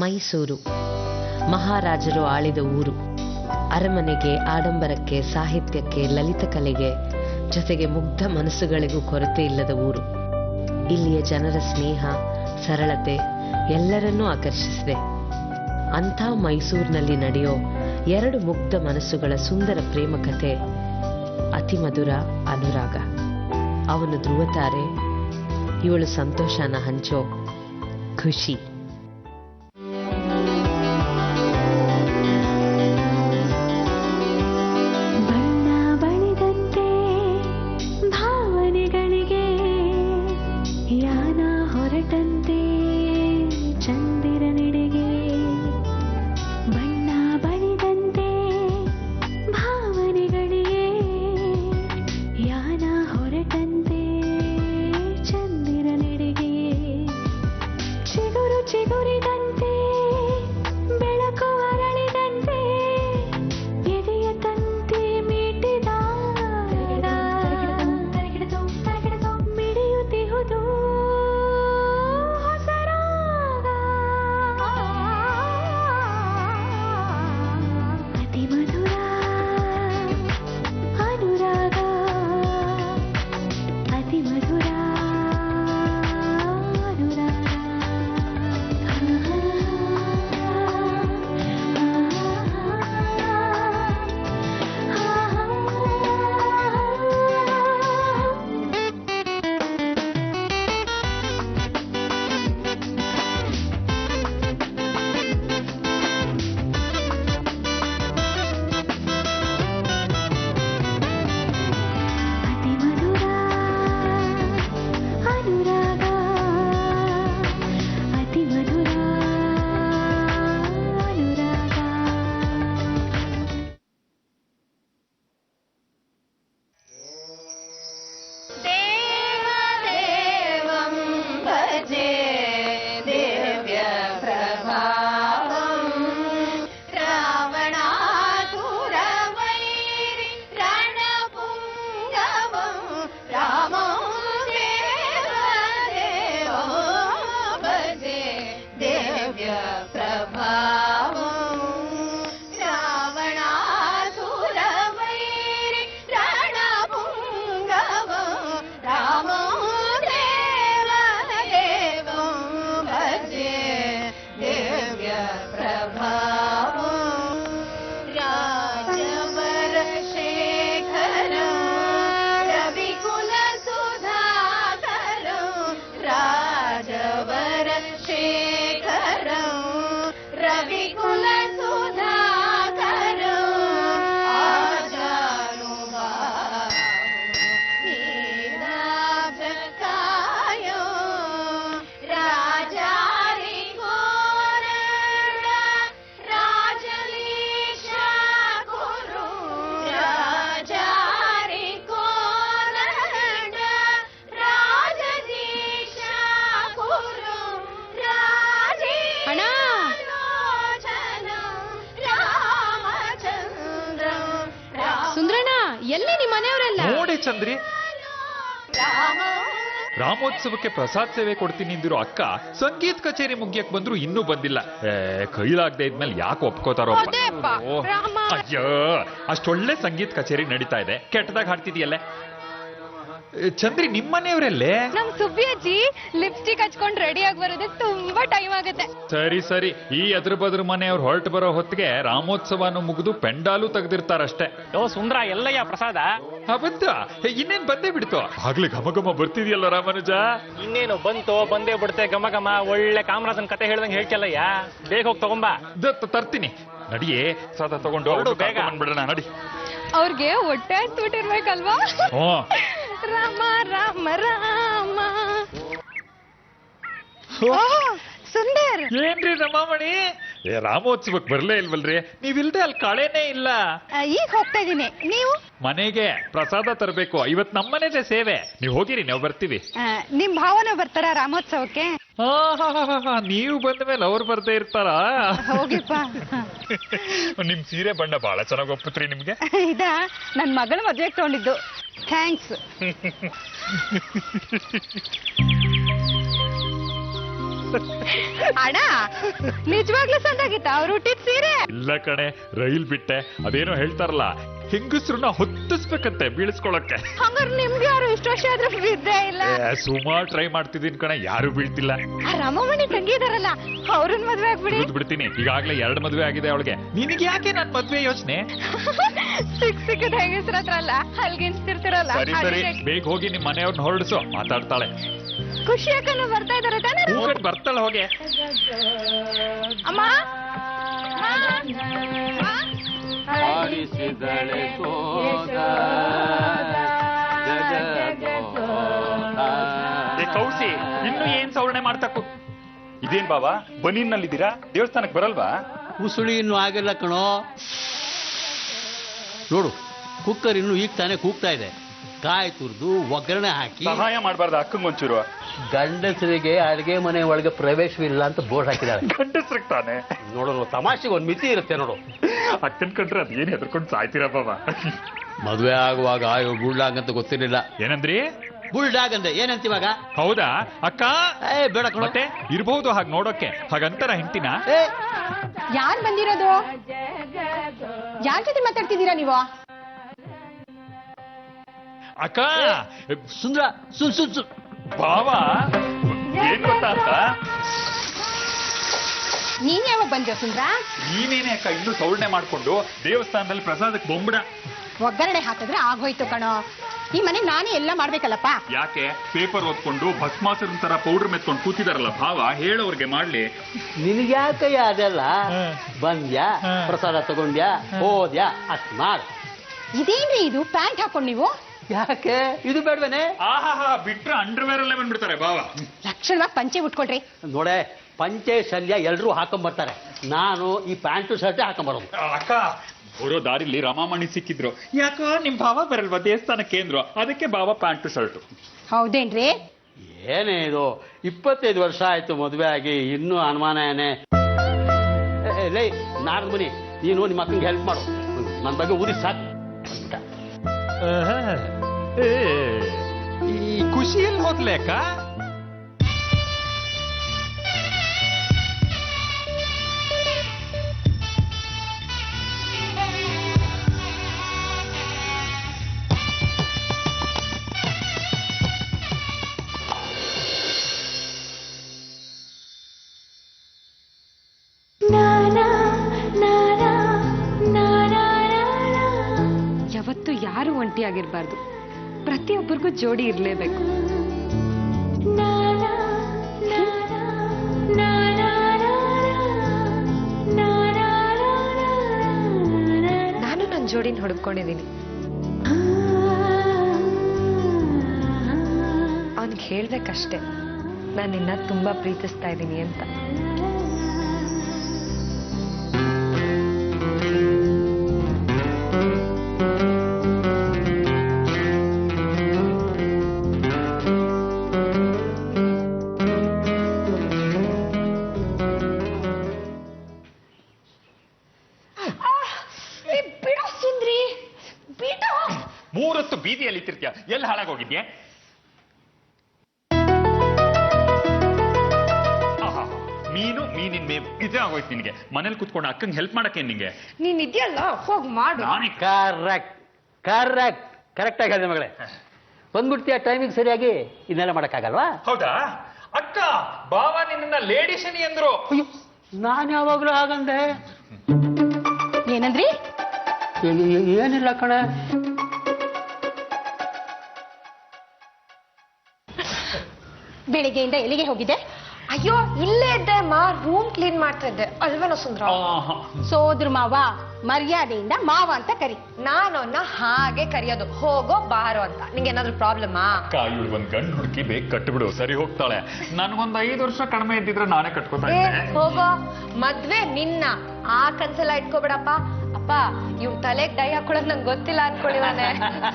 ಮೈಸೂರು ಮಹಾರಾಜರು ಆಳಿದ ಊರು. ಅರಮನೆಗೆ, ಆಡಂಬರಕ್ಕೆ, ಸಾಹಿತ್ಯಕ್ಕೆ, ಲಲಿತ ಕಲೆಗೆ, ಜೊತೆಗೆ ಮುಗ್ಧ ಮನಸ್ಸುಗಳಿಗೂ ಕೊರತೆ ಇಲ್ಲದ ಊರು. ಇಲ್ಲಿಯ ಜನರ ಸ್ನೇಹ, ಸರಳತೆ ಎಲ್ಲರನ್ನೂ ಆಕರ್ಷಿಸಿದೆ. ಅಂಥ ಮೈಸೂರಿನಲ್ಲಿ ನಡೆಯೋ 2 ಮುಗ್ಧ ಮನಸ್ಸುಗಳ ಸುಂದರ ಪ್ರೇಮ ಕಥೆ ಅತಿ ಮಧುರ ಅನುರಾಗ. ಅವನು ಧ್ರುವತಾರೆ, ಇವಳು ಸಂತೋಷನ ಹಂಚೋ ಖುಷಿ. ಚಂದ್ರಿ, ರಾಮೋತ್ಸವಕ್ಕೆ ಪ್ರಸಾದ್ ಸೇವೆ ಕೊಡ್ತೀನಿ ಅಂದಿರೋ ಅಕ್ಕ ಸಂಗೀತ ಕಚೇರಿ ಮುಗಿಯಕ್ ಬಂದ್ರು ಇನ್ನೂ ಬಂದಿಲ್ಲ. ಕೈಲಾಗದೆ ಇದ್ಮೇಲೆ ಯಾಕೆ ಒಪ್ಕೋತಾರೋ? ಅಯ್ಯೋ, ಅಷ್ಟೊಳ್ಳೆ ಸಂಗೀತ ಕಚೇರಿ ನಡೀತಾ ಇದೆ, ಕೆಟ್ಟದಾಗ ಹಾಡ್ತಿದ್ಯಲ್ಲೇ. ಚಂದ್ರಿ, ನಿಮ್ಮನೆಯವರಲ್ಲೇ? ನಮ್ ಸುಬ್ಬಿ ಅಜ್ಜಿ ಲಿಪ್ಸ್ಟಿಕ್ ಹಚ್ಕೊಂಡು ರೆಡಿ ಆಗಿ ಬರೋದಕ್ಕೆ ತುಂಬಾ ಟೈಮ್ ಆಗುತ್ತೆ. ಸರಿ ಸರಿ, ಈ ಎದುರು ಬದ್ರ ಮನೆಯವ್ರು ಹೊರಟು ಬರೋ ಹೊತ್ತಿಗೆ ರಾಮೋತ್ಸವನು ಮುಗಿದು ಪೆಂಡಾಲು ತೆಗ್ದಿರ್ತಾರಷ್ಟೇ. ಸುಂದ್ರ ಎಲ್ಲಯ್ಯ ಪ್ರಸಾದ? ಬಂತ, ಇನ್ನೇನ್ ಬಂದೇ ಬಿಡ್ತು. ಆಗ್ಲೇ ಘಮ ಘಮ ಬರ್ತಿದ್ಯಲ್ಲ ರಾಮಾನುಜ. ಇನ್ನೇನು ಬಂತು, ಬಂದೇ ಬಿಡುತ್ತೆ ಘಮ ಘಮ. ಒಳ್ಳೆ ಕಾಮರಾಜನ್ ಕತೆ ಹೇಳ್ದಂಗೆ ಹೇಳ್ತಲ್ಲಯ್ಯ, ಬೇಗ ಹೋಗಿ ತಗೊಂಬಾ. ತರ್ತೀನಿ, ನಡಿಯೇ. ಪ್ರಸಾದ ತಗೊಂಡು ಬೇಗ ಬಂದ್ಬಿಡೋಣ, ನಡಿ. ಅವ್ರಿಗೆ ಹೊಟ್ಟೆ ಹತ್ಬಿಟ್ಟಿರ್ಬೇಕಲ್ವಾ? ರಾಮ ರಾಮ ರಾಮ. ಸುಂದರ್, ಏನ್ರಿ ರಮಾಮಣಿ, ರಾಮೋತ್ಸವಕ್ಕೆ ಬರ್ಲೇ ಇಲ್ವಲ್ರಿ? ನೀವಿಲ್ದೆ ಅಲ್ಲಿ ಕಳೆನೇ ಇಲ್ಲ. ಈಗ ಹೋಗ್ತಾ ಇದೀನಿ. ನೀವು? ಮನೆಗೆ ಪ್ರಸಾದ ತರಬೇಕು. ಇವತ್ ನಮ್ಮನೇದೇ ಸೇವೆ. ನೀವು ಹೋಗಿರಿ, ನಾವು ಬರ್ತೀವಿ. ನಿಮ್ ಭಾವನ ಬರ್ತಾರ ರಾಮೋತ್ಸವಕ್ಕೆ? ನೀವು ಬಂದ ಮೇಲೆ ಅವ್ರು ಬರ್ದೇ ಇರ್ತಾರ? ಹೋಗಿಪ್ಪ. ನಿಮ್ ಸೀರೆ ಬಣ್ಣ ಬಹಳ ಚೆನ್ನಾಗಿ ಒಪ್ಪುತ್ರಿ ನಿಮ್ಗೆ. ಇದ ನನ್ ಮಗಳ ಮದ್ವೆಗೆ ತಗೊಂಡಿದ್ದು. ಥ್ಯಾಂಕ್ಸ್. ಅಣ್ಣ ನಿಜವಾಗ್ಲೂ ಸಂದಾಗಿತ್ತ ಅವ್ರು ಹುಟ್ಟಿದ ಸೀರೆ? ಇಲ್ಲ ಕಣೆ, ರೈಲ್ ಬಿಟ್ಟೆ. ಅದೇನೋ ಹೇಳ್ತಾರಲ್ಲ, ಹೆಂಗಸ್ರನ್ನ ಹೊತ್ತಿಸ್ಬೇಕಂತೆ ಬೀಳಿಸ್ಕೊಳಕ್ಕೆ. ಹಂಗಾರೆ ನಿಮ್ಗೆ ಯಾರು ಇಷ್ಟು ವರ್ಷ ಆದ್ರೂ ಬಿದ್ದೇ ಇಲ್ಲ? ಸುಮಾರು ಟ್ರೈ ಮಾಡ್ತಿದ್ದೀನಿ ಕಣೆ, ಯಾರು ಬೀಳ್ತಿಲ್ಲ. ಆ ರಮಮಣಿ ತಂಗಿ ಇದಾರಲ್ಲ, ಅವ್ರನ್ನ ಮದ್ವೆ ಆಗ್ಬಿಡಿ. ಬಿಡ್ತೀನಿ, ಈಗಾಗ್ಲೇ 2 ಮದ್ವೆ ಆಗಿದೆ ಅವಳಿಗೆ. ನಿನಗೆ ಯಾಕೆ ನನ್ ಮದ್ವೆ ಯೋಚನೆ? ಸಿಕ್ಕದ ಹೆಂಗಸ್ರ ಹತ್ರ ಅಲ್ಲ ಹಲ್ಗಿನ್ಸ್ತಿರ್ತಿರಲ್ಲ. ಸರಿ ಬೇಗ ಹೋಗಿ ನಿಮ್ ಮನೆಯವ್ರನ್ನ ಹೊರಡಿಸು, ಮಾತಾಡ್ತಾಳೆ. ಖುಷಿ ಅಕ್ಕನು ಬರ್ತಾ ಇದಾರೆ ತಾನೇ? ಬರ್ತಾಳೆ, ಹೋಗೆ. ಅಮ್ಮ ಆಡಿಸಿದಳೆ ಕೌಸಿ, ಇನ್ನು ಏನ್ ಸವರ್ಣೆ ಮಾಡ್ತಕ್ಕು? ಇದೇನ್ ಬಾಬಾ ಬನೀನ್ನಲ್ಲಿದ್ದೀರಾ? ದೇವಸ್ಥಾನಕ್ಕೆ ಬರಲ್ವಾ? ಉಸುಳಿ ಇನ್ನು ಆಗಿಲ್ಲ ಕಣೋ. ನೋಡು, ಕುಕ್ಕರ್ ಇನ್ನು ಈಗ ತಾನೇ ಕೂಗ್ತಾ ಇದೆ. ಕಾಯಿ ತುರಿದು ಒಗ್ಗರಣೆ ಹಾಕಿ. ಸಹಾಯ ಮಾಡಬಾರ್ದು ಅಕ್ಕಂಗೊಂಚೂರು? ಗಂಡಸರಿಗೆ ಅಡಿಗೆ ಮನೆ ಒಳಗೆ ಪ್ರವೇಶವಿಲ್ಲ ಅಂತ ಬೋರ್ಡ್ ಹಾಕಿದ್ದಾರೆ. ಗಂಡಸ್ರಿಗೆ ತಾನೆ. ನೋಡೋದು ತಮಾಷೆಗೆ ಒಂದು ಮಿತಿ ಇರುತ್ತೆ ನೋಡು. ಅಕ್ಕನ್ ಕಂಡ್ರೆ ಅದೇನ್ ಹೆದರ್ಕೊಂಡು ಸಾಯ್ತೀರ ಬಾಬಾ. ಮದುವೆ ಆಗುವಾಗ ಬುಲ್ಡಾಗ್ ಅಂತ ಗೊತ್ತಿರಲಿಲ್ಲ. ಏನಂದ್ರಿ? ಬುಲ್ಡಾಗ್ ಅಂದೆ, ಏನಂತಿವಾಗ? ಹೌದಾ ಅಕ್ಕ? ಬೇಡ ಮತ್ತೆ ಇರ್ಬಹುದು ಹಾಗೆ ನೋಡೋಕೆ. ಹಾಗಂತಾರ ಹೆಂಡ್ತಿನ? ಯಾರ್ ಬಂದಿರೋದು? ಯಾರ ಜೊತೆ ಮಾತಾಡ್ತಿದ್ದೀರಾ ನೀವು? ಅಕ್ಕ ಸುಂದ್ರ ಬಾವಾ ಏನ್ ಗೊತ್ತಾ ಅಕ್ಕ? ನೀನ್ ಯಾವಾಗ ಬಂದ್ಯೋ ಸುಂದ್ರ? ನೀನೇನೆ ಅಕ್ಕ ಇನ್ನು ಸೌರ್ಣೆ ಮಾಡ್ಕೊಂಡು ದೇವಸ್ಥಾನದಲ್ಲಿ ಪ್ರಸಾದಕ್ಕೆ ಬೊಂಬಡ ಒಗ್ಗರಣೆ ಹಾಕಿದ್ರೆ ಆಗೋಯ್ತು ಕಣೋ. ಈ ಮನೆ ನಾನೇ ಎಲ್ಲ ಮಾಡ್ಬೇಕಲ್ಲಪ್ಪ. ಯಾಕೆ ಪೇಪರ್ ಓದ್ಕೊಂಡು ಭಸ್ಮಾಸುರನ್ ತರ ಪೌಡರ್ ಮೆತ್ಕೊಂಡು ಕೂತಿದಾರಲ್ಲ ಭಾವ, ಹೇಳೋರ್ಗೆ ಮಾಡ್ಲಿ. ನಿನಗ್ಯಾಕಯ್ಯ ಅದೆಲ್ಲ? ಬಂದ್ಯಾ, ಪ್ರಸಾದ ತಗೊಂಡ್ಯಾ, ಹೋದ್ಯಾ, ಅಷ್ಟ್ ಮಾಡ. ಇದೇನ್ರಿ ಇದು ಪ್ಯಾಂಟ್ ಹಾಕೊಂಡ್ ನೀವು? ಯಾಕೆ ಇದು ಬೇಡವೇನೆ? ಆಹಾ ಬಿಟ್ರೆ ಅಂಡರ್ವೇರ್ ಅಲ್ಲೇ ಬಂದ್ಬಿಡ್ತಾರೆ ಭಾವ. ಲಕ್ಷಣವಾಗಿ ಪಂಚೆ ಉಟ್ಕೊಳ್ರಿ. ನೋಡೆ, ಪಂಚೆ ಶಲ್ಯ ಎಲ್ರೂ ಹಾಕೊಂಡ್ಬರ್ತಾರೆ. ನಾನು ಈ ಪ್ಯಾಂಟು ಶರ್ಟ್ ಹಾಕೊಂಡ್ಬರೋದು. ಅಕ್ಕ ಬರೋ ದಾರಿಲಿ ರಮಾಮಣಿ ಸಿಕ್ಕಿದ್ರು. ಯಾಕೋ ನಿಮ್ ಭಾವ ಬರಲ್ವಾ ದೇವಸ್ಥಾನಕ್ಕೆ ಅಂದ್ರು. ಅದಕ್ಕೆ ಭಾವ ಪ್ಯಾಂಟು ಶರ್ಟು. ಹೌದೇನ್ರಿ? ಏನೇ ಇದು, 25 ವರ್ಷ ಆಯ್ತು ಮದುವೆ ಆಗಿ, ಇನ್ನೂ ಅನುಮಾನ ಏನೇ? ಲೈ ನಾರದ ಮನಿ, ನೀನು ನಿಮ್ಮ ಅಕ್ಕಂಗೆ ಹೆಲ್ಪ್ ಮಾಡು. ನನ್ನ ಬಗ್ಗೆ ಊರಿಗೆ ಸಾಕು. ಈ ಖುಷಿಯಲ್ಲಿ ಹೋದ್ಲೆ ಅಕ್ಕ? ಯಾವತ್ತು ಯಾರು ಒಂಟಿಯಾಗಿರ್ಬಾರ್ದು, ಪ್ರತಿಯೊಬ್ಬರಿಗೂ ಜೋಡಿ ಇರ್ಲೇಬೇಕು. ನಾನು ನನ್ನ ಜೋಡಿನ ಹುಡುಕೊಂಡಿದ್ದೀನಿ. ಅವನಿಗೆ ಹೇಳ್ಬೇಕಷ್ಟೆ, ನಾನು ನಿನ್ನ ತುಂಬಾ ಪ್ರೀತಿಸ್ತಾ ಇದ್ದೀನಿ ಅಂತ. ಮೂರೊತ್ತು ಬೀದಿಯಲ್ಲಿ ತಿರ್ತೀಯ, ಎಲ್ಲಿ ಹಾಳಾಗೋಗಿದ್ಯೆ? ಮೀನಿನ ಮೇವು ಇದೇ ಆಗೋಯ್ತು ನಿನ್ಗೆ. ಮನೇಲಿ ಕುತ್ಕೊಂಡು ಅಕ್ಕಂಗೆ ಹೆಲ್ಪ್ ಮಾಡಕ್ಕೆ ನಿಂಗೆ ನೀನ್ ಇದೆಯಲ್ಲ, ಹೋಗಿ ಮಾಡು. ಕರೆಕ್ಟ್ ಆಗಿ ಹೇಳಿದೆ ಮಗಳೇ. ಬಂದ್ಬಿಡ್ತೀಯ ಟೈಮಿಗೆ ಸರಿಯಾಗಿ. ಇದನ್ನೆಲ್ಲ ಮಾಡಕ್ಕಾಗಲ್ವಾ? ಹೌದಾ ಅಕ್ಕ? ಬಾವ ನಿನ್ನ ಲೇಡಿ ಶನಿ ಅಂದ್ರು. ನಾನು ಯಾವಾಗ್ಲೂ ಹಾಗಂದೆ. ಏನಂದ್ರಿ? ಏನಿಲ್ಲ ಕಣೆ. ಬೆಳಿಗ್ಗೆಯಿಂದ ಎಲ್ಲಿಗೆ ಹೋಗಿದೆ? ಅಯ್ಯೋ ಇಲ್ಲೇ ಇದ್ದೆ ಅಮ್ಮ, ರೂಮ್ ಕ್ಲೀನ್ ಮಾಡ್ತಾ ಇದ್ದೆ. ಅಲ್ವೇನೋ ಸುಂದ್ರ? ಸೋದ್ರ ಮಾವ, ಮರ್ಯಾದೆಯಿಂದ ಮಾವ ಅಂತ ಕರಿ. ನಾನು ಹಾಗೆ ಕರೆಯೋದು, ಹೋಗೋ ಬಾರೋ ಅಂತ. ನಿಂಗೆ ಏನಾದ್ರು ಪ್ರಾಬ್ಲಮಾ? ಇವಳು ಒಂದ್ ಗಂಡು ಹುಡುಕಿ ಬೇಗ ಕಟ್ಬಿಡು, ಸರಿ ಹೋಗ್ತಾಳೆ. ನನ್ಗೊಂದ್ 5 ವರ್ಷ ಕಡಿಮೆ ಇದ್ದಿದ್ರೆ ನಾನೇ ಕಟ್ಕೋತಾ ಇದ್ದೆ. ಹೋಗೋ, ಮದ್ವೆ ನಿನ್ನ ಆ ಕನ್ಸೆಲ್ಲ ಇಟ್ಕೋಬೇಡಪ್ಪ. ಅಪ್ಪ ಇವ್ ತಲೆಗ್ ಡೈ ಹಾಕೊಳಕ್ ನಂಗೆ ಗೊತ್ತಿಲ್ಲ ಅನ್ಕೊಳ್ಳಿವಾನೆ.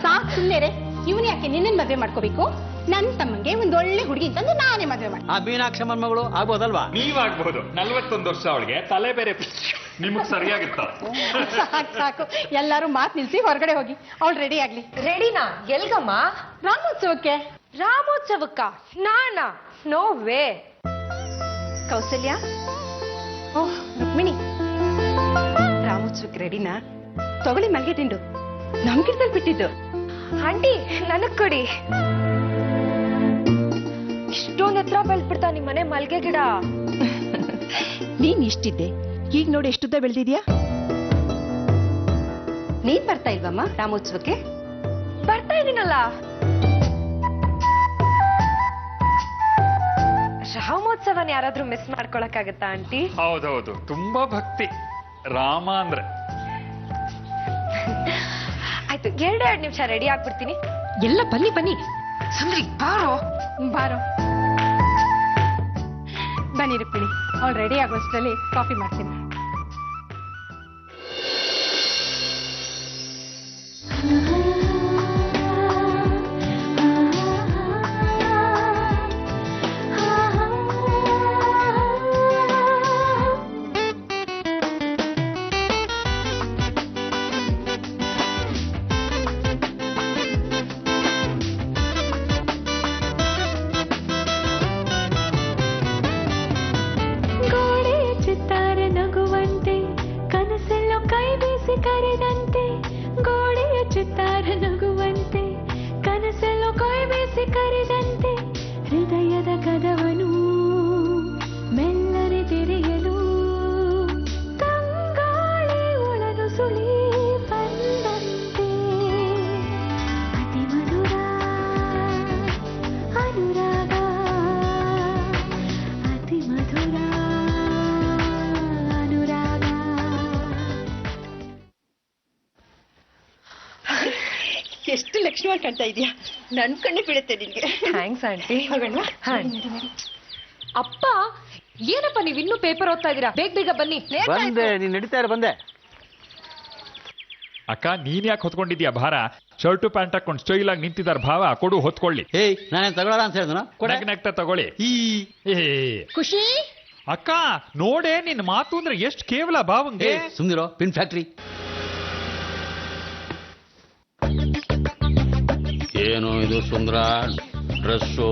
ಸಾಕ್ ಸುಮ್ಮನೆ. ಇವನ್ ಯಾಕೆ ನಿನ್ನ ಮದ್ವೆ ಮಾಡ್ಕೋಬೇಕು? ನನ್ ತಮ್ಮಂಗೆ ಒಂದ್ ಒಳ್ಳೆ ಹುಡುಗಿ ಅಂತಂದು ನಾನೇ ಮದ್ವೆ ಮಾಡಿ. ಆ ಮೀನಾಕ್ಷಮ್ಮನ್ ಮಗಳು ಆಗ್ಬೋದಲ್ವಾ? ನೀವಾಗ್ಬಹುದು. 41 ವರ್ಷ ಅವಳಿಗೆ, ತಲೆ ಬೇರೆ ನಿಮಗ್ ಸರಿಯಾಗಿರ್ತಾವ. ಸಾಕು, ಎಲ್ಲಾರು ಮಾತ್ ನಿಲ್ಸಿ ಹೊರಗಡೆ ಹೋಗಿ. ಅವಳು ರೆಡಿ ಆಗ್ಲಿ. ರೆಡಿನಾ? ಎಲ್ಗಮ್ಮ? ರಾಮೋತ್ಸವಕ್ಕೆ. ರಾಮೋತ್ಸವಕ್ಕ? ನಾನಾ? No way. Kausalya. Oh Rukmini, ರಾಮೋತ್ಸವಕ್ಕೆ ರೆಡಿನಾ? ತಗೊಳ್ಳಿ ಮಲ್ಗೆ ತಿಂಡು, ನಮ್ ಗಿಡದಲ್ಲಿ ಬಿಟ್ಟಿದ್ದು. ಆಂಟಿ ನನಗ್ ಕೊಡಿ. ಇಷ್ಟೊಂದ್ ಹತ್ರ ಬೆಳ್ಬಿಡ್ತಾ ನಿಮ್ ಮನೆ ಮಲ್ಗೆ ಗಿಡ. ನೀನ್ ಇಷ್ಟಿದ್ದೆ, ಈಗ ನೋಡಿ ಎಷ್ಟುದ್ದ ಬೆಳೆದಿದ್ಯಾ. ನೀನ್ ಬರ್ತಾ ಇಲ್ವಮ್ಮ ರಾಮೋತ್ಸವಕ್ಕೆ? ಬರ್ತಾ ಇದೀನಲ್ಲ. ರಾಮೋತ್ಸವನ ಯಾರಾದ್ರೂ ಮಿಸ್ ಮಾಡ್ಕೊಳಕ್ಕಾಗತ್ತಾ ಆಂಟಿ? ಹೌದೌದು, ತುಂಬಾ ಭಕ್ತಿ ರಾಮ ಅಂದ್ರೆ. ಆಯ್ತು, 2 ನಿಮಿಷ ರೆಡಿ ಆಗ್ಬಿಡ್ತೀನಿ. ಎಲ್ಲ ಬನ್ನಿ ಬನ್ನಿ. ಸುಂದ್ರಿ ಬಾರೋ ಬಾರೋ. ಬನ್ನಿ ರುಕ್ಮಿಣಿ, ಅವ್ಳು ರೆಡಿ ಆಗೋಷ್ಟರಲ್ಲಿ ಕಾಫಿ ಮಾಡ್ತೀನಿ. ಎಷ್ಟು ಲಕ್ಷ್ಮಣ್ ಕಾಣ್ತಾ ಇದೀಯಾ, ನನ್ ಕಣ್ಣು ಬೀಳುತ್ತೆ ನಿನ್ಗೆ. Thanks aunty. ಹೋಗೋಣ. ಅಪ್ಪ, ಏನಪ್ಪ ನೀವ್ ಇನ್ನೂ ಪೇಪರ್ ಓದ್ತಾ ಇದೀರಾ? ಬೇಗ ಬೇಗ ಬನ್ನಿ. ಬಂದೆ, ನೀನ್ ನಡೀತಾ ಇರ ಬಂದೆ. ಅಕ್ಕ, ನೀನ್ ಯಾಕೆ ಹೊತ್ಕೊಂಡಿದ್ಯಾ ಭಾರ? ಶರ್ಟು ಪ್ಯಾಂಟ್ ಹಾಕೊಂಡು ಸ್ಟೈಲ್ ಆಗಿ ನಿಂತಿದಾರ ಭಾವ, ಕೊಡು ಹೊತ್ಕೊಳ್ಳಿ. ಏಯ್, ನಾನೇನ್ ತಗೊಳ್ಳೋಣ ಅಂತ ಹೇಳಿದ್ನ? ನಗ್ನಗ್ತಾ ತಗೊಳ್ಳಿ. ಖುಷಿ ಅಕ್ಕ ನೋಡೆ, ನಿನ್ ಮಾತು ಅಂದ್ರೆ ಎಷ್ಟು ಕೇವಲ ಭಾವಂಗೆ. ಸುಮ್ನಿರೋ, ಪಿನ್ ಫ್ಯಾಕ್ಟ್ರಿ. ಏನು ಇದು ಸುಂದರ, ಡ್ರೆಸ್ಸು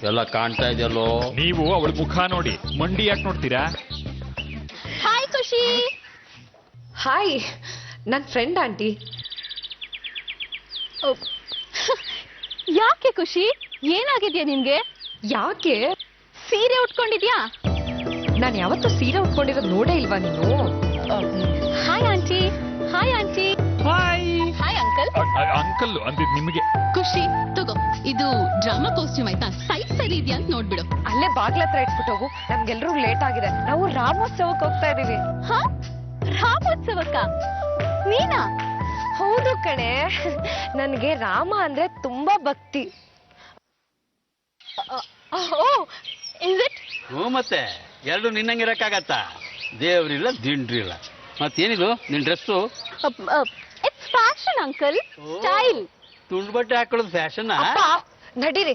ಎಲ್ಲ ಕಾಣ್ತಾ ಇದೆಯಲ್ಲೋ. ನೀವು ಅವಳ ಮುಖ ನೋಡಿ, ಮಂಡಿ ಯಾಕೆ ನೋಡ್ತೀರಾ? ಹಾಯ್ ಖುಷಿ. ಹಾಯ್, ನನ್ ಫ್ರೆಂಡ್ ಆಂಟಿ. ಯಾಕೆ ಖುಷಿ, ಏನಾಗಿದ್ಯಾ ನಿನ್ಗೆ? ಯಾಕೆ? ಸೀರೆ ಉಟ್ಕೊಂಡಿದ್ಯಾ? ನಾನ್ ಯಾವತ್ತೂ ಸೀರೆ ಉಟ್ಕೊಂಡಿರೋದು ನೋಡೇ ಇಲ್ವಾ ನೀನು? Hi aunty. Hi aunty. Hi hi uncle. Uncle ಅಂದಿದ್ ನಿಮಗೆ. ಖುಷಿ ತಗೋ, ಇದು ಡ್ರಾಮಾ ಕಾಸ್ಟ್ಯೂಮ್ ಆಯ್ತಾ, ಸೈಜ್ ಸರಿ ಇದೆಯಾ ಅಂತ ನೋಡ್ಬಿಡು. ಅಲ್ಲೇ ಬಾಗ್ಲ ಹತ್ರ ಇಟ್ಬಿಟ್ಟು ಹೋಗು, ನಮ್ಗೆಲ್ರಿಗೂ ಲೇಟ್ ಆಗಿದೆ. ನಾವು ರಾಮೋತ್ಸವಕ್ಕೆ ಹೋಗ್ತಾ ಇದೀವಿ. ಹಾ, ರಾಮೋತ್ಸವಕ್ಕ? ನೀನಾ? ಹೌದು ಕಣೆ, ನನ್ಗೆ ರಾಮ ಅಂದ್ರೆ ತುಂಬಾ ಭಕ್ತಿ. ಹ್ಞೂ, ಮತ್ತೆ ಎರಡು ನಿನ್ನಂಗಿರಕ್ಕಾಗತ್ತಾ? ದೇವ್ರಿಲ್ಲ, ದಿಂಡ್ರಿಲ್ಲ. ಮತ್ತೇನಿದು ನಿನ್ dress? It's fashion uncle, style. ತುಂಡು ಬಟ್ಟೆ ಹಾಕೊಳ್ಳೋದು ಫ್ಯಾಷನ್? ಅಪ್ಪ ನಡೀರಿ.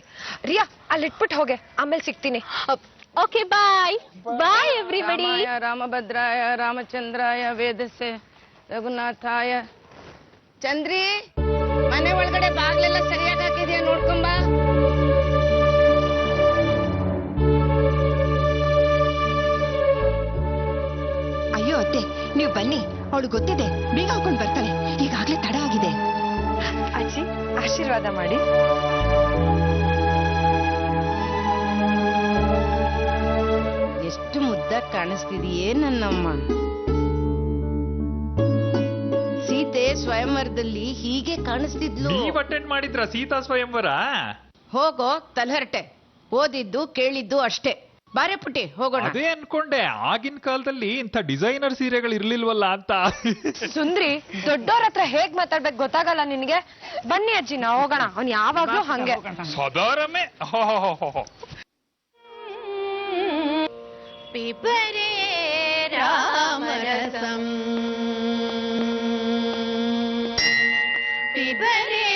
ರಿಯಾ, ಅಲ್ಲಿ ಇಟ್ಬಿಟ್ಟು ಹೋಗೆ, ಆಮೇಲೆ ಸಿಗ್ತೀನಿ. ಓಕೆ, ಬಾಯ್ ಬಾಯ್ ಎವ್ರಿಬಡಿ. ರಾಮಭದ್ರಾಯ ರಾಮಚಂದ್ರಾಯ ವೇದಸ್ಸೆ ರಘುನಾಥಾಯ. ಚಂದ್ರಿ, ಮನೆ ಒಳಗಡೆ ಬಾಗ್ಲೆಲ್ಲ ಸರಿಯಾಗಿ ಹಾಕಿದ್ಯಾ ನೋಡ್ಕೊಂಬ. ಅಯ್ಯೋ ಅತ್ತೆ, ನೀವು ಬನ್ನಿ, ಅವಳು ಗೊತ್ತಿದೆ, ಬೇಗ ಹಾಕೊಂಡು ಬರ್ತಾಳೆ. ಈಗಾಗ್ಲೇ ತಡ ಆಗಿದೆ. ಅಜ್ಜಿ, ಆಶೀರ್ವಾದ ಮಾಡಿ. ಎಷ್ಟು ಮುದ್ದಾಗಿ ಕಾಣಿಸ್ತಿದೆಯೇ ನನ್ನಮ್ಮ. ಸೀತೆ ಸ್ವಯಂವರದಲ್ಲಿ ಹೀಗೆ ಕಾಣಿಸ್ತಿದ್ಲು. ನೀವ್ ಅಟೆಂಡ್ ಮಾಡಿದ್ರ ಸೀತಾ ಸ್ವಯಂವರ? ಹೋಗೋ ತಲಹರಟೆ, ಓದಿದ್ದು ಕೇಳಿದ್ದು ಅಷ್ಟೇ. ಬಾರೆ ಪುಟ್ಟಿ, ಹೋಗೋಣ. ಅದೇ ಅನ್ಕೊಂಡೆ, ಆಗಿನ ಕಾಲದಲ್ಲಿ ಇಂಥ ಡಿಸೈನರ್ ಸೀರೆಗಳು ಇರ್ಲಿಲ್ವಲ್ಲ ಅಂತ. ಸುಂದ್ರಿ, ದೊಡ್ಡವ್ರ ಹತ್ರ ಹೇಗ್ ಮಾತಾಡ್ಬೇಕು ಗೊತ್ತಾಗಲ್ಲ ನಿನ್ಗೆ. ಬನ್ನಿ ಅಜ್ಜಿ, ನಾವು ಹೋಗೋಣ. ಅವ್ನ್ ಯಾವಾಗ್ಲೂ ಹಂಗೆ ಸದಾರಮೆ. ಪಿಬರೆ ರಾಮರಸಂ, ಪಿಬರೆ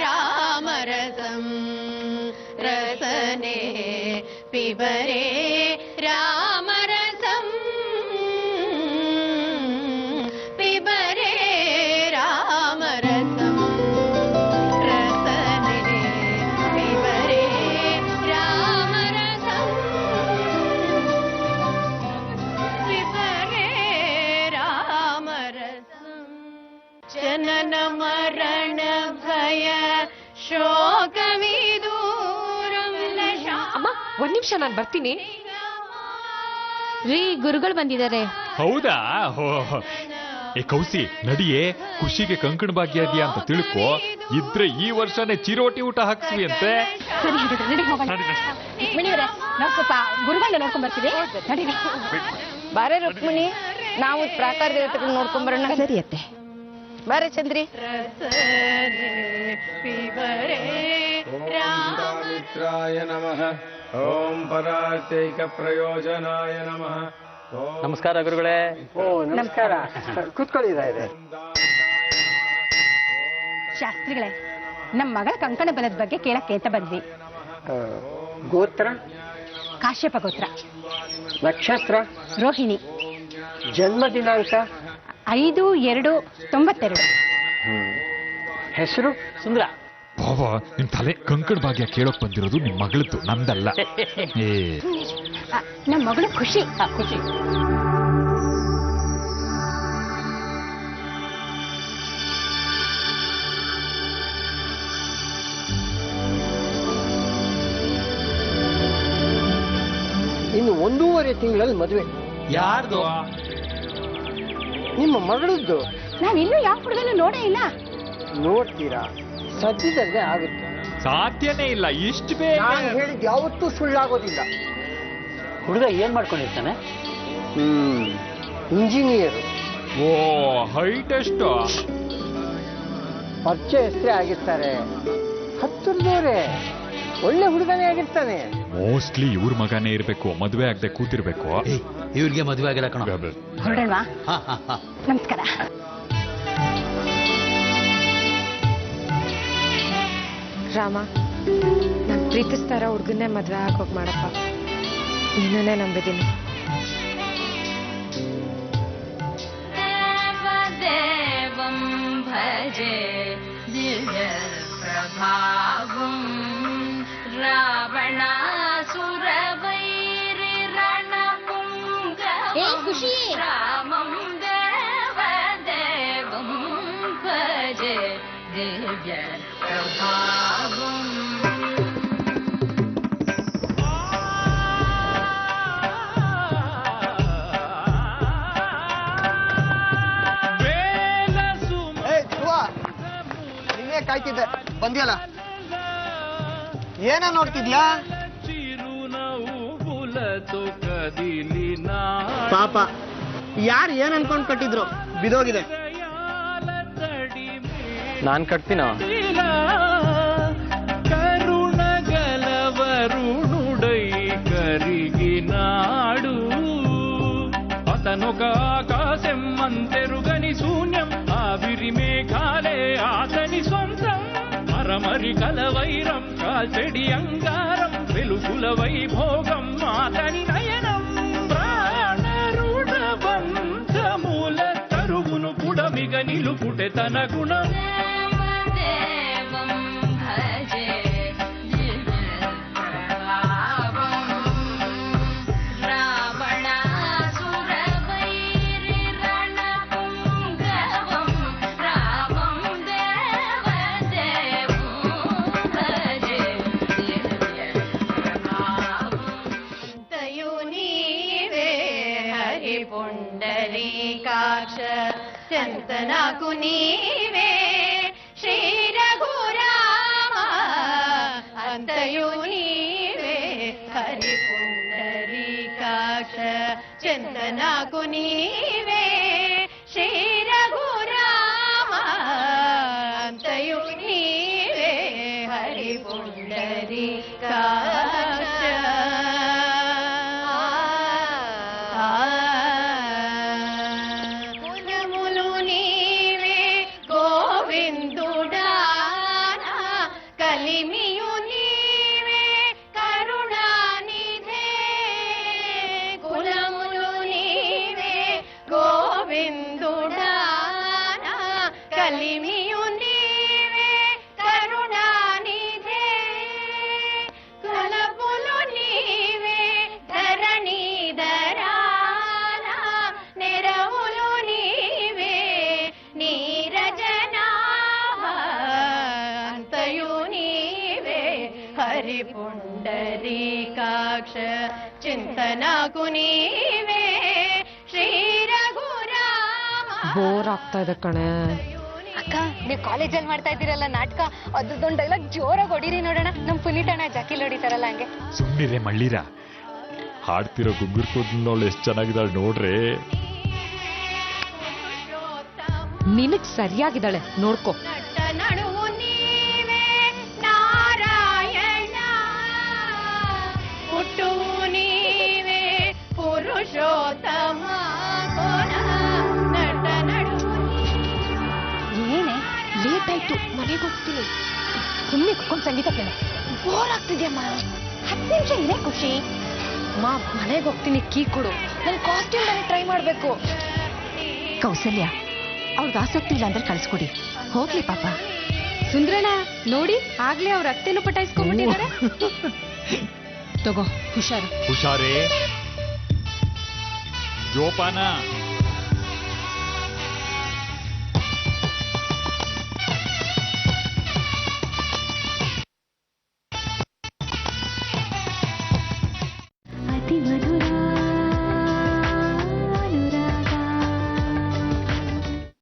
ರಾಮರಸಂ, ರಸನೆ ಪಿಬರೆ ರಾಮರಸಂ, ಪಿಬರೆ ರಾಮರಸಂ, ರಸನೆ ಪಿಬರೆ ರಾಮರಸಂ. ಅಮ್ಮ ಒಂದ್ ನಿಮಿಷ ನಾನು ಬರ್ತೀನಿ. ರೀ ಗುರುಗಳು ಬಂದಿದ್ದಾರೆ. ಹೌದಾ? ಹೋ ಏ ಕೌಸಿ ನಡಿಯೇ, ಖುಷಿಗೆ ಕಂಕಣ ಭಾಗ್ಯ ಇದೆಯಾ ಅಂತ ತಿಳ್ಕೊ. ಇದ್ರೆ ಈ ವರ್ಷನೇ ಚಿರೋಟಿ ಊಟ ಹಾಕ್ಸ್ವಿ ಅಂತೆ. ಸರಿ ಹಾಗಾದ್ರೆ ನಡಿ ಹೋಗೋಣ. ರುಕ್ಮಿಣಿಯವರೇ, ನಾವು ಸ್ವಲ್ಪ ಗುರುಗಳನ್ನ ನೋಡ್ಕೊಂಡ್ ಬರ್ತೀವಿ. ನಡೀರಿ. ಬಾರೆ ರುಕ್ಮಿಣಿ, ನಾವು ಪ್ರಾಕಾರ ದೇವತೆಗಳು ನೋಡ್ಕೊಂಡ್ ಬರೋಣ. ಸರಿ ಅತ್ತೆ. ಬಾರೆ ಚಂದ್ರಿ. ಮಿತ್ರಾಯ ನಮಃ. ಓಂ ಪರಾತೈಕ ಪ್ರಯೋಜನಾಯ ನಮಃ. ನಮಸ್ಕಾರ ಗುರುಗಳೇ. ನಮಸ್ಕಾರ. ಕೂತ್ಕೊಳ್ಳಿದೆ. ಶಾಸ್ತ್ರಿಗಳೇ, ನಮ್ಮ ಮಗಳ ಕಂಕಣ ಬಲದ ಬಗ್ಗೆ ಕೇಳಕ್ಕೆ ಅಂತ ಬಂದ್ವಿ. ಗೋತ್ರ, ಕಾಶ್ಯಪ ಗೋತ್ರ, ನಕ್ಷತ್ರ, ರೋಹಿಣಿ, ಜನ್ಮ ದಿನಾಂಕ, 5/2/92. ಹೆಸರು ಸುಂದರ. ಬಾಬಾ, ನಿಮ್ ತಲೆ ಕಂಕಣ ಭಾಗ್ಯ ಕೇಳೋಕ್ ಬಂದಿರೋದು ನಿಮ್ ಮಗಳದ್ದು, ನಮ್ದಲ್ಲ. ಏ ನಮ್ಮ ಮಗಳು ಖುಷಿ. ಖುಷಿ. ಇನ್ನು 1.5 ತಿಂಗಳಲ್ಲಿ ಮದುವೆ. ಯಾರ್ದು? ನಿಮ್ಮ ಮಗಳದ್ದು. ನಾವಿನ್ನೂ ಯಾವ ಹುಡುಗನ ನೋಡೇ ಇಲ್ಲ. ನೋಡ್ತೀರಾ, ಸದ್ಯದಲ್ಲೇ ಆಗುತ್ತೆ. ಸಾಧ್ಯನೇ ಇಲ್ಲ, ಇಷ್ಟು ಬೇಗ. ನಾನು ಹೇಳಿದ್ ಯಾವತ್ತೂ ಸುಳ್ಳಾಗೋದಿಲ್ಲ. ಹುಡುಗ ಏನ್ ಮಾಡ್ಕೊಂಡಿರ್ತಾನೆ? ಇಂಜಿನಿಯರ್. ಓ, ಹೈಟ್ ಎಷ್ಟು? ಪರಿಚಯ ಹೆಸರೇ ಆಗಿರ್ತಾರೆ. ಹತ್ತಿರದವರೇ, ಒಳ್ಳೆ ಹುಡುಗನೇ ಆಗಿರ್ತಾನೆ. ಮೋಸ್ಟ್ಲಿ ಇವ್ರ ಮಗನೇ ಇರ್ಬೇಕು, ಮದುವೆ ಆಗದೆ ಕೂತಿರ್ಬೇಕು. ಇವ್ರಿಗೆ ಮದುವೆ ಆಗಿಲ್ಲ ಕಣ. ಹೊರಡಲ್ವಾ? ನಮಸ್ಕಾರ. ರಾಮ, ನಾನ್ ಪ್ರೀತಿಸ್ತಾರ ಹುಡ್ಗನ್ನೇ ಮದ್ವೆ ಹಾಕೋಕ್ ಮಾಡಪ್ಪ. ನಿನ್ನನ್ನೇ ನಂಬಿದ್ದೀನಿ. ದೇವಂ ಭಜೆ ಪ್ರಭಾವಂ ರಾವಣಾಸುರ ವೈರಿ ರಣಪುಂಗವಂ ರಾಮಂ ದೇವಂ ಭಜೆ ದಿವ್ಯ ಪ್ರಭಾವಂ. ನಿನ್ನೆ ಕಾಯ್ತಿದ್ದೆ, ಬಂದಿಯಲ್ಲ. ಏನ ನೋಡ್ತಿದ್ಯಾ? ಪಾಪ, ಯಾರು ಏನ್ ಅನ್ಕೊಂಡ್ ಕಟ್ಟಿದ್ರು, ಬಿದೋಗಿದೆ. ನಾನ್ ಕಟ್ತೀನ. కరుణగలవరుణుడై కరిగినాడు అతనొక ఆకాశం అంతెరుగని శూన్యం ఆవిరి మేఘాలే అతని సొంతం మరమరి కలవైరం కాల్చెడి అంగారం వెలుగుల వైభోగం అతని నయనం ప్రాణరుణవంతముల తరువును పుడమిగ నిలుపుటె తన గుణం. ಪುಂಡರೀಕಾಕ್ಷ ಚಂತನಕು ನೀವೇ ಶ್ರೀ ರಘುರಾಮ ಅಂತಯು ನೀವೇ ಹರಿ ಪುಂಡರೀಕಾಕ್ಷ ಚಂತನಕು ನೀವೇ ಶ್ರೀ ರಘುರಾಮ ಅಂತಯು ನೀವೇ ಹರಿ ಪುಂಡರೀಕಾಕ್ಷ. కలిమియు నీవే కరుణానిధే కులములు నీవే గోవిందుడాన కలిమియు నీవే కరుణానిధే కులములు నీవే ಹರಿಪುಂಡರೀಕಾಕ್ಷ ಚಿಂತನ ಕುನೀವೇ ಶ್ರೀ ರಘುರಾಮ. ಬೋರ್ ಆಗ್ತಾ ಇದೆ ಕಣೆ. ಅಕ್ಕ ನೀವು ಕಾಲೇಜಲ್ಲಿ ಮಾಡ್ತಾ ಇದ್ದೀರಲ್ಲ ನಾಟಕ, ಅದ್ರದ್ದೊಂದು ಡೈಲಾಗ್ ಜೋರಾಗಿ ಹೊಡೀರಿ ನೋಡೋಣ. ನಮ್ ಪುನೀತಣ್ಣ ಜಾಕಿಲ್ ಹೊಡಿತಾರಲ್ಲ ಹಂಗೆ. ಸುಮ್ಮನಿರೆ ಮಳ್ಳಿರ, ಹಾಡ್ತಿರೋ ಗುಗ್ಗುರ್ ಕೂದಲು ಎಷ್ಟು ಚೆನ್ನಾಗಿದ್ದಾಳೆ ನೋಡ್ರಿ. ನಿನಗ್ ಸರಿಯಾಗಿದ್ದಾಳೆ ನೋಡ್ಕೊ. ನಡುವು ನೀವೇ ನಾರಾಯಣ, ಹುಟ್ಟುವು ನೀವೇ ಪುರುಷೋತ್ತಮ. ಏನೇ ಲೇಟ್ ಆಯ್ತು, ಮನೆಗೆ ಹೋಗ್ತೀನಿ. ಸುಮ್ಮನೆ ಕುತ್ಕೊಂಡು ಸಂಗೀತ ಕೇಳ. ಬೋರ್ ಆಗ್ತಿದ್ಯಮ್ಮ. 10 ನಿಮಿಷ ಇದೇ ಖುಷಿ. ಮಾ ಮನೆಗೆ ಹೋಗ್ತೀನಿ, ಕೀ ಕೊಡು. ನನ್ ಕಾಸ್ಟ್ಯೂಮ್ ನಾನು ಟ್ರೈ ಮಾಡ್ಬೇಕು. ಕೌಸಲ್ಯ, ಅವ್ರಿಗೆ ಆಸಕ್ತಿ ಇಲ್ಲ ಅಂದ್ರೆ ಕಳ್ಸ್ಕೊಡಿ, ಹೋಗ್ಲಿ ಪಾಪ. ಸುಂದ್ರಣ್ಣ ನೋಡಿ, ಆಗ್ಲೇ ಅವ್ರ ಅತ್ತೆನೂ ಪಟಾಯಿಸ್ಕೊಂಡ್ಬಿಟ್ಟಿದ್ದಾರೆ. ತಗೋ ಹುಷಾರು. ಹುಷಾರೇ ಜೋಪಾನ.